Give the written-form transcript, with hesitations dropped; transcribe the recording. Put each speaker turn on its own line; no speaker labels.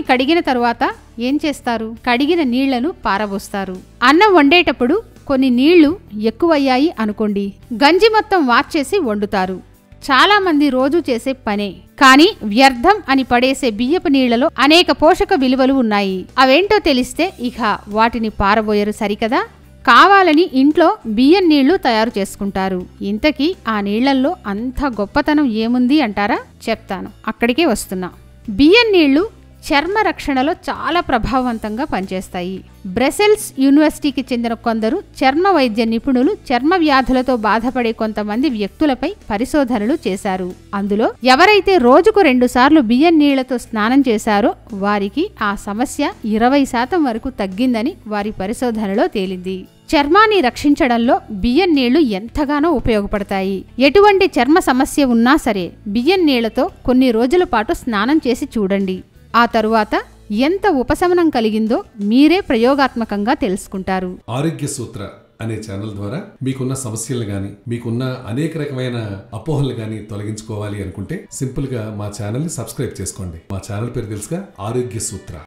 బియ్యాన్ని కడిగిన తరువాత ఏం చేస్తారు? కడిగిన నీళ్లను పారబోస్తారు. అన్నం వండేటప్పుడు కొన్ని నీళ్లు ఎక్కువయ్యాయి అనుకోండి, గంజి మొత్తం వార్చేసి వండుతారు. చాలా మంది రోజు చేసే పనే, కానీ వ్యర్థం అని పడేసే బియ్యపు నీళ్లలో అనేక పోషక విలువలు ఉన్నాయి. అవేంటో తెలిస్తే ఇక వాటిని పారబోయరు సరికదా? కావాలని ఇంట్లో బియ్యం నీళ్లు తయారు చేసుకుంటారు. ఇంతకీ ఆ నీళ్లల్లో అంత గొప్పతనం ఏముంది అంటారా? చెప్తాను, అక్కడికే వస్తున్నా. బియ్యం నీళ్లు చర్మ రక్షణలో చాలా ప్రభావవంతంగా పనిచేస్తాయి. బ్రసెల్స్ యూనివర్సిటీకి చెందిన కొందరు చర్మ వైద్య నిపుణులు చర్మ వ్యాధులతో బాధపడే కొంతమంది వ్యక్తులపై పరిశోధనలు చేశారు. అందులో ఎవరైతే రోజుకు 2 సార్లు బియ్యం నీళ్లతో స్నానం చేశారో వారికి ఆ సమస్య 20% వరకు తగ్గిందని వారి పరిశోధనలో తేలింది. చర్మాన్ని రక్షించడంలో బియ్యం నీళ్లు ఎంతగానో ఉపయోగపడతాయి. ఎటువంటి చర్మ సమస్య ఉన్నా సరే బియ్యం నీళ్లతో కొన్ని రోజుల పాటు స్నానం చేసి చూడండి. ఆ తరువాత ఎంత ఉపశమనం కలిగిందో మీరే ప్రయోగాత్మకంగా తెలుసుకుంటారు.
ఆరోగ్య సూత్ర అనే ఛానల్ ద్వారా మీకున్న సమస్యలు గాని, మీకున్న అనేక రకమైన అపోహలు గాని తొలగించుకోవాలి అనుకుంటే సింపుల్ గా మా ఛానల్ ని సబ్స్క్రైబ్ చేసుకోండి. మా ఛానల్ పేరు తెలుసుగా, ఆరోగ్య సూత్ర.